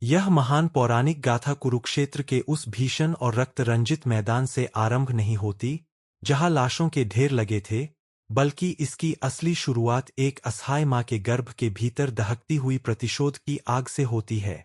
यह महान पौराणिक गाथा कुरुक्षेत्र के उस भीषण और रक्त रंजित मैदान से आरंभ नहीं होती, जहां लाशों के ढेर लगे थे, बल्कि इसकी असली शुरुआत एक असहाय मां के गर्भ के भीतर दहकती हुई प्रतिशोध की आग से होती है।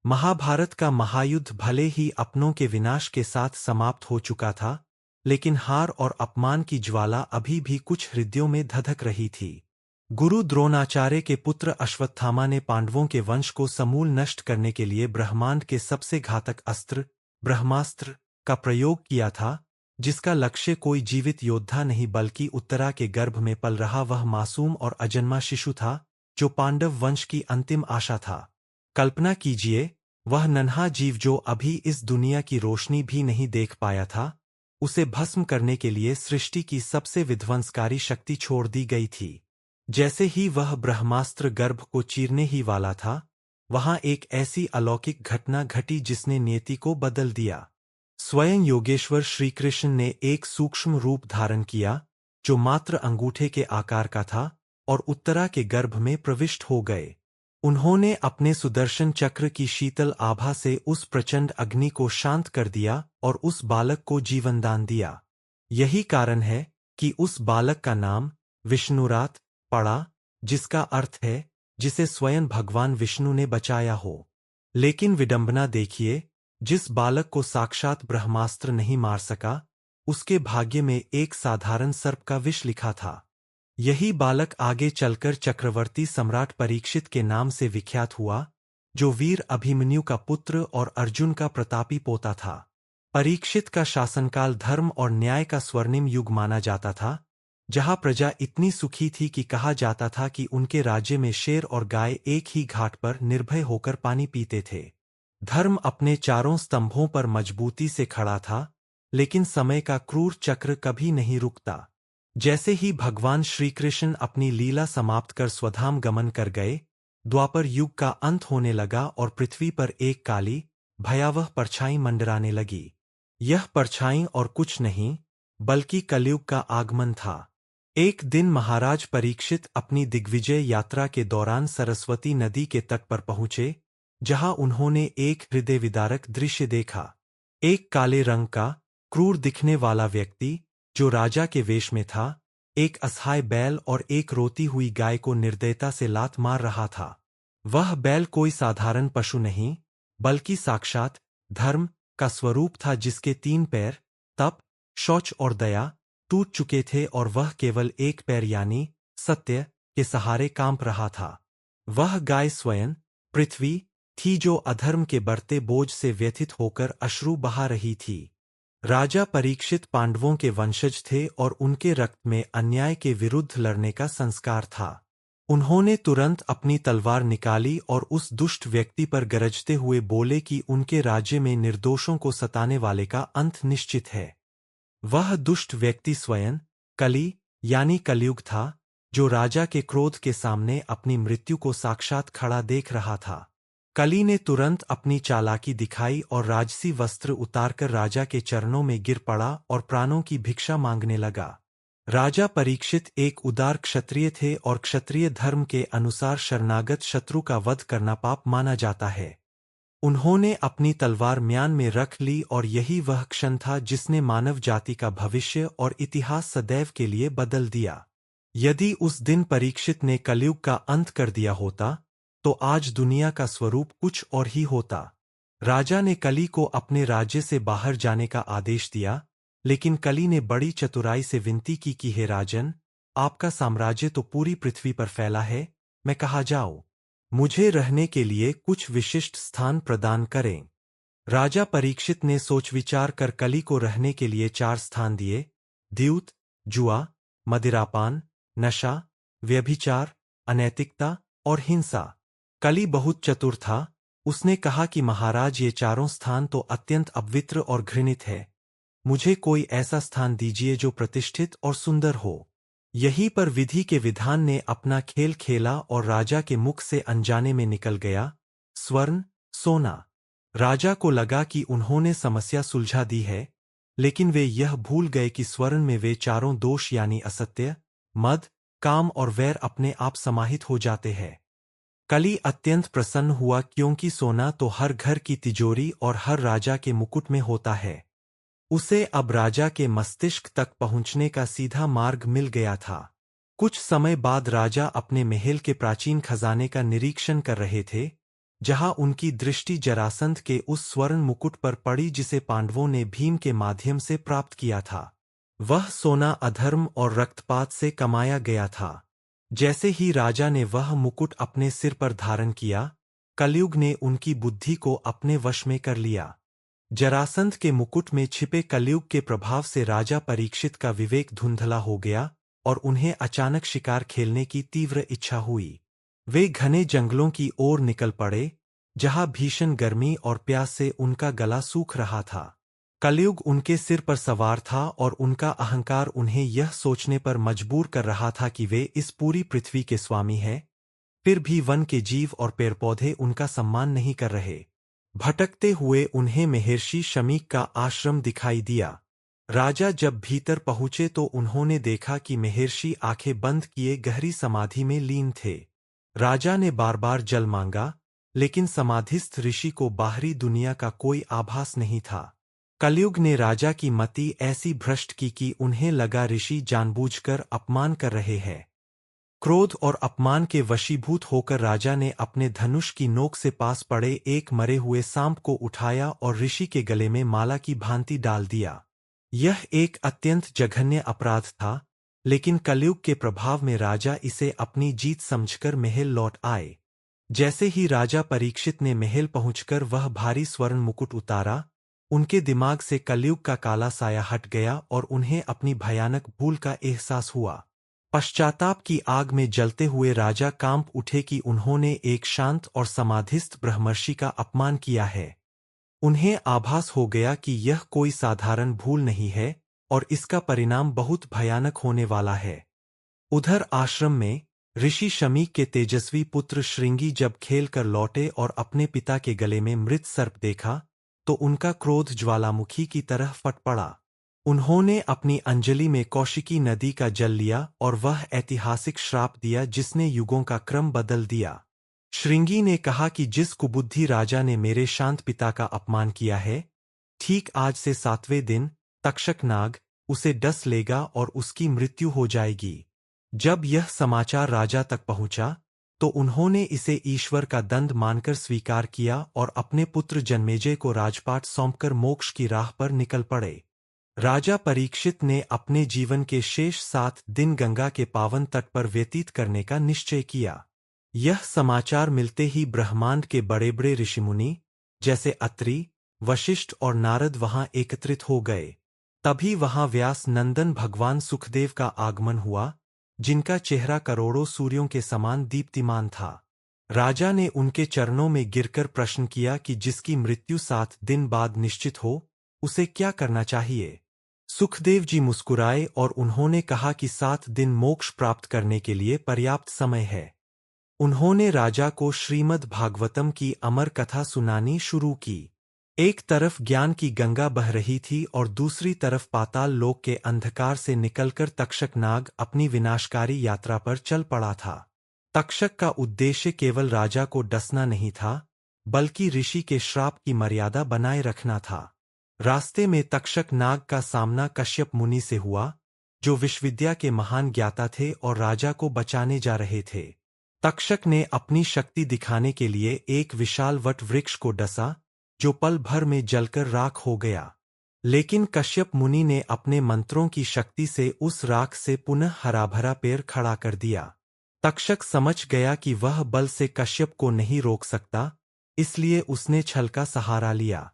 महाभारत का महायुद्ध भले ही अपनों के विनाश के साथ समाप्त हो चुका था, लेकिन हार और अपमान की ज्वाला अभी भी कुछ हृदयों में धधक रही थी। गुरु द्रोणाचार्य के पुत्र अश्वत्थामा ने पांडवों के वंश को समूल नष्ट करने के लिए ब्रह्मांड के सबसे घातक अस्त्र, ब्रह्मास्त्र, का प्रयोग किया था, जिसका लक्ष्य कोई जीवित योद्धा नहीं बल्कि उत्तरा के गर्भ में पल रहा वह मासूम और अजन्मा शिशु था, जो पांडव वंश की अंतिम आशा था। कल्पना कीजिए, वह नन्हा जीव जो अभी इस दुनिया की रोशनी भी नहीं देख पाया था, उसे भस्म करने के लिए सृष्टि की सबसे विध्वंसकारी शक्ति छोड़ दी गई थी। जैसे ही वह ब्रह्मास्त्र गर्भ को चीरने ही वाला था, वहां एक ऐसी अलौकिक घटना घटी जिसने नियति को बदल दिया। स्वयं योगेश्वर श्रीकृष्ण ने एक सूक्ष्म रूप धारण किया, जो मात्र अंगूठे के आकार का था, और उत्तरा के गर्भ में प्रविष्ट हो गए। उन्होंने अपने सुदर्शन चक्र की शीतल आभा से उस प्रचंड अग्नि को शांत कर दिया और उस बालक को जीवनदान दिया। यही कारण है कि उस बालक का नाम विष्णुरात पड़ा, जिसका अर्थ है जिसे स्वयं भगवान विष्णु ने बचाया हो। लेकिन विडंबना देखिए, जिस बालक को साक्षात ब्रह्मास्त्र नहीं मार सका, उसके भाग्य में एक साधारण सर्प का विष लिखा था। यही बालक आगे चलकर चक्रवर्ती सम्राट परीक्षित के नाम से विख्यात हुआ, जो वीर अभिमन्यु का पुत्र और अर्जुन का प्रतापी पोता था। परीक्षित का शासनकाल धर्म और न्याय का स्वर्णिम युग माना जाता था, जहां प्रजा इतनी सुखी थी कि कहा जाता था कि उनके राज्य में शेर और गाय एक ही घाट पर निर्भय होकर पानी पीते थे। धर्म अपने चारों स्तंभों पर मजबूती से खड़ा था, लेकिन समय का क्रूर चक्र कभी नहीं रुकता। जैसे ही भगवान श्रीकृष्ण अपनी लीला समाप्त कर स्वधाम गमन कर गए, द्वापर युग का अंत होने लगा और पृथ्वी पर एक काली, भयावह परछाई मंडराने लगी। यह परछाई और कुछ नहीं, बल्कि कलयुग का आगमन था। एक दिन महाराज परीक्षित अपनी दिग्विजय यात्रा के दौरान सरस्वती नदी के तट पर पहुंचे, जहां उन्होंने एक हृदय विदारक दृश्य देखा। एक काले रंग का, क्रूर दिखने वाला व्यक्ति, जो राजा के वेश में था, एक असहाय बैल और एक रोती हुई गाय को निर्दयता से लात मार रहा था। वह बैल कोई साधारण पशु नहीं, बल्कि साक्षात धर्म का स्वरूप था, जिसके 3 पैर तप, शौच और दया टूट चुके थे और वह केवल एक पैर यानी सत्य के सहारे कांप रहा था। वह गाय स्वयं पृथ्वी थी, जो अधर्म के बढ़ते बोझ से व्यथित होकर अश्रु बहा रही थी। राजा परीक्षित पांडवों के वंशज थे और उनके रक्त में अन्याय के विरुद्ध लड़ने का संस्कार था। उन्होंने तुरंत अपनी तलवार निकाली और उस दुष्ट व्यक्ति पर गरजते हुए बोले कि उनके राज्य में निर्दोषों को सताने वाले का अंत निश्चित है। वह दुष्ट व्यक्ति स्वयं कली यानी कलयुग था, जो राजा के क्रोध के सामने अपनी मृत्यु को साक्षात खड़ा देख रहा था। कली ने तुरंत अपनी चालाकी दिखाई और राजसी वस्त्र उतारकर राजा के चरणों में गिर पड़ा और प्राणों की भिक्षा मांगने लगा। राजा परीक्षित एक उदार क्षत्रिय थे और क्षत्रिय धर्म के अनुसार शरणागत शत्रु का वध करना पाप माना जाता है। उन्होंने अपनी तलवार म्यान में रख ली और यही वह क्षण था जिसने मानव जाति का भविष्य और इतिहास सदैव के लिए बदल दिया। यदि उस दिन परीक्षित ने कलयुग का अंत कर दिया होता, तो आज दुनिया का स्वरूप कुछ और ही होता। राजा ने कली को अपने राज्य से बाहर जाने का आदेश दिया, लेकिन कली ने बड़ी चतुराई से विनती की कि हे राजन, आपका साम्राज्य तो पूरी पृथ्वी पर फैला है, मैं कहाँ जाऊं? मुझे रहने के लिए कुछ विशिष्ट स्थान प्रदान करें। राजा परीक्षित ने सोच विचार कर कली को रहने के लिए 4 स्थान दिए: द्यूत, जुआ, मदिरापान, नशा, व्यभिचार, अनैतिकता और हिंसा। कली बहुत चतुर था, उसने कहा कि महाराज, ये चारों स्थान तो अत्यंत अपवित्र और घृणित है। मुझे कोई ऐसा स्थान दीजिए जो प्रतिष्ठित और सुंदर हो। यहीं पर विधि के विधान ने अपना खेल खेला और राजा के मुख से अनजाने में निकल गया स्वर्ण, सोना। राजा को लगा कि उन्होंने समस्या सुलझा दी है, लेकिन वे यह भूल गए कि स्वर्ण में वे चारों दोष यानी असत्य, मद, काम और वैर अपने आप समाहित हो जाते हैं। कली अत्यंत प्रसन्न हुआ क्योंकि सोना तो हर घर की तिजोरी और हर राजा के मुकुट में होता है। उसे अब राजा के मस्तिष्क तक पहुंचने का सीधा मार्ग मिल गया था। कुछ समय बाद राजा अपने महल के प्राचीन खजाने का निरीक्षण कर रहे थे, जहां उनकी दृष्टि जरासंध के उस स्वर्ण मुकुट पर पड़ी जिसे पांडवों ने भीम के माध्यम से प्राप्त किया था। वह सोना अधर्म और रक्तपात से कमाया गया था। जैसे ही राजा ने वह मुकुट अपने सिर पर धारण किया, कलयुग ने उनकी बुद्धि को अपने वश में कर लिया। जरासंध के मुकुट में छिपे कलयुग के प्रभाव से राजा परीक्षित का विवेक धुंधला हो गया और उन्हें अचानक शिकार खेलने की तीव्र इच्छा हुई। वे घने जंगलों की ओर निकल पड़े, जहां भीषण गर्मी और प्यास से उनका गला सूख रहा था। कलयुग उनके सिर पर सवार था और उनका अहंकार उन्हें यह सोचने पर मजबूर कर रहा था कि वे इस पूरी पृथ्वी के स्वामी हैं। फिर भी वन के जीव और पेड़ पौधे उनका सम्मान नहीं कर रहे। भटकते हुए उन्हें महर्षि शमीक का आश्रम दिखाई दिया। राजा जब भीतर पहुंचे तो उन्होंने देखा कि महर्षि आंखें बंद किए गहरी समाधि में लीन थे। राजा ने बार बार जल मांगा, लेकिन समाधिस्थ ऋषि को बाहरी दुनिया का कोई आभास नहीं था। कलयुग ने राजा की मति ऐसी भ्रष्ट की कि उन्हें लगा ऋषि जानबूझकर अपमान कर रहे हैं। क्रोध और अपमान के वशीभूत होकर राजा ने अपने धनुष की नोक से पास पड़े एक मरे हुए सांप को उठाया और ऋषि के गले में माला की भांति डाल दिया। यह एक अत्यंत जघन्य अपराध था, लेकिन कलयुग के प्रभाव में राजा इसे अपनी जीत समझकर महल लौट आए। जैसे ही राजा परीक्षित ने महल पहुंचकर वह भारी स्वर्ण मुकुट उतारा, उनके दिमाग से कलयुग का काला साया हट गया और उन्हें अपनी भयानक भूल का एहसास हुआ। पश्चाताप की आग में जलते हुए राजा कांप उठे कि उन्होंने एक शांत और समाधिस्थ ब्रह्मर्षि का अपमान किया है। उन्हें आभास हो गया कि यह कोई साधारण भूल नहीं है और इसका परिणाम बहुत भयानक होने वाला है। उधर आश्रम में ऋषि शमीक के तेजस्वी पुत्र श्रृंगी जब खेल कर लौटे और अपने पिता के गले में मृत सर्प देखा, तो उनका क्रोध ज्वालामुखी की तरह फट पड़ा। उन्होंने अपनी अंजलि में कौशिकी नदी का जल लिया और वह ऐतिहासिक श्राप दिया जिसने युगों का क्रम बदल दिया। श्रृंगी ने कहा कि जिस कुबुद्धि राजा ने मेरे शांत पिता का अपमान किया है, ठीक आज से 7वें दिन तक्षक नाग उसे डस लेगा और उसकी मृत्यु हो जाएगी। जब यह समाचार राजा तक पहुंचा, तो उन्होंने इसे ईश्वर का दंड मानकर स्वीकार किया और अपने पुत्र जन्मेजय को राजपाट सौंपकर मोक्ष की राह पर निकल पड़े। राजा परीक्षित ने अपने जीवन के शेष 7 दिन गंगा के पावन तट पर व्यतीत करने का निश्चय किया। यह समाचार मिलते ही ब्रह्मांड के बड़े बड़े ऋषिमुनि, जैसे अत्रि, वशिष्ठ और नारद वहां एकत्रित हो गए। तभी वहां व्यास नंदन भगवान सुखदेव का आगमन हुआ, जिनका चेहरा करोड़ों सूर्यों के समान दीप्तिमान था। राजा ने उनके चरणों में गिरकर प्रश्न किया कि जिसकी मृत्यु 7 दिन बाद निश्चित हो, उसे क्या करना चाहिए। सुखदेव जी मुस्कुराए और उन्होंने कहा कि 7 दिन मोक्ष प्राप्त करने के लिए पर्याप्त समय है। उन्होंने राजा को श्रीमद् भागवतम की अमर कथा सुनानी शुरू की। एक तरफ ज्ञान की गंगा बह रही थी और दूसरी तरफ पाताल लोक के अंधकार से निकलकर तक्षक नाग अपनी विनाशकारी यात्रा पर चल पड़ा था। तक्षक का उद्देश्य केवल राजा को डसना नहीं था, बल्कि ऋषि के श्राप की मर्यादा बनाए रखना था। रास्ते में तक्षक नाग का सामना कश्यप मुनि से हुआ, जो विश्वविद्या के महान ज्ञाता थे और राजा को बचाने जा रहे थे। तक्षक ने अपनी शक्ति दिखाने के लिए एक विशाल वट वृक्ष को डसा, जो पल भर में जलकर राख हो गया। लेकिन कश्यप मुनि ने अपने मंत्रों की शक्ति से उस राख से पुनः हराभरा पेड़ खड़ा कर दिया। तक्षक समझ गया कि वह बल से कश्यप को नहीं रोक सकता, इसलिए उसने छल का सहारा लिया।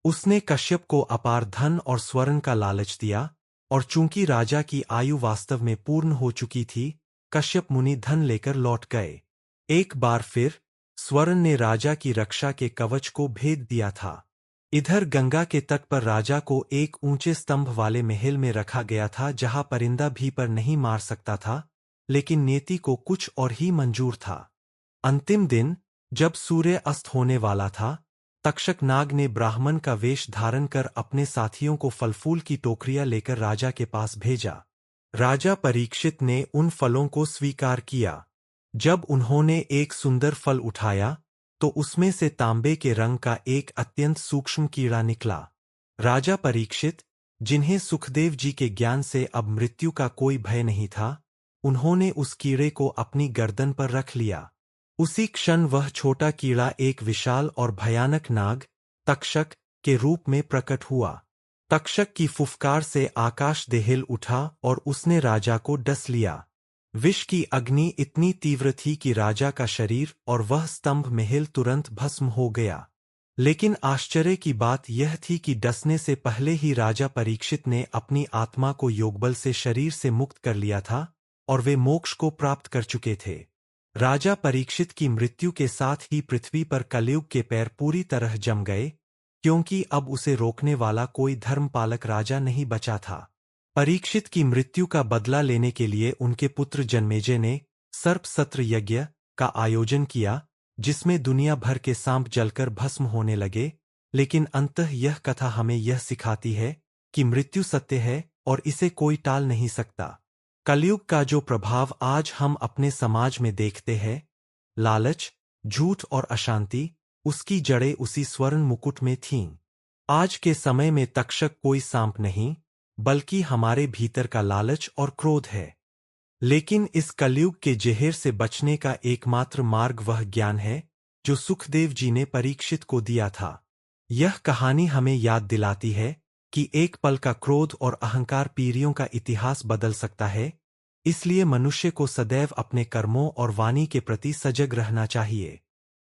उसने कश्यप को अपार धन और स्वर्ण का लालच दिया, और चूंकि राजा की आयु वास्तव में पूर्ण हो चुकी थी, कश्यप मुनि धन लेकर लौट गए। एक बार फिर स्वर्ण ने राजा की रक्षा के कवच को भेद दिया था। इधर गंगा के तट पर राजा को एक ऊंचे स्तंभ वाले महल में रखा गया था, जहां परिंदा भी पर नहीं मार सकता था, लेकिन नियति को कुछ और ही मंजूर था। अंतिम दिन, जब सूर्य अस्त होने वाला था, तक्षक नाग ने ब्राह्मण का वेश धारण कर अपने साथियों को फल फूल की टोकरियां लेकर राजा के पास भेजा। राजा परीक्षित ने उन फलों को स्वीकार किया। जब उन्होंने एक सुंदर फल उठाया तो उसमें से तांबे के रंग का एक अत्यंत सूक्ष्म कीड़ा निकला। राजा परीक्षित, जिन्हें सुखदेव जी के ज्ञान से अब मृत्यु का कोई भय नहीं था, उन्होंने उस कीड़े को अपनी गर्दन पर रख लिया। उसी क्षण वह छोटा कीड़ा एक विशाल और भयानक नाग, तक्षक, के रूप में प्रकट हुआ। तक्षक की फुफकार से आकाश दहिल उठा और उसने राजा को डस लिया। विष की अग्नि इतनी तीव्र थी कि राजा का शरीर और वह स्तंभ महल तुरंत भस्म हो गया। लेकिन आश्चर्य की बात यह थी कि डसने से पहले ही राजा परीक्षित ने अपनी आत्मा को योगबल से शरीर से मुक्त कर लिया था और वे मोक्ष को प्राप्त कर चुके थे। राजा परीक्षित की मृत्यु के साथ ही पृथ्वी पर कलयुग के पैर पूरी तरह जम गए, क्योंकि अब उसे रोकने वाला कोई धर्मपालक राजा नहीं बचा था। परीक्षित की मृत्यु का बदला लेने के लिए उनके पुत्र जन्मेजय ने सर्प सत्र यज्ञ का आयोजन किया, जिसमें दुनिया भर के सांप जलकर भस्म होने लगे। लेकिन अंततः यह कथा हमें यह सिखाती है कि मृत्यु सत्य है और इसे कोई टाल नहीं सकता। कलयुग का जो प्रभाव आज हम अपने समाज में देखते हैं, लालच, झूठ और अशांति, उसकी जड़ें उसी स्वर्ण मुकुट में थीं। आज के समय में तक्षक कोई सांप नहीं, बल्कि हमारे भीतर का लालच और क्रोध है। लेकिन इस कलयुग के जहर से बचने का एकमात्र मार्ग वह ज्ञान है जो सुखदेव जी ने परीक्षित को दिया था। यह कहानी हमें याद दिलाती है कि एक पल का क्रोध और अहंकार पीढ़ियों का इतिहास बदल सकता है। इसलिए मनुष्य को सदैव अपने कर्मों और वाणी के प्रति सजग रहना चाहिए।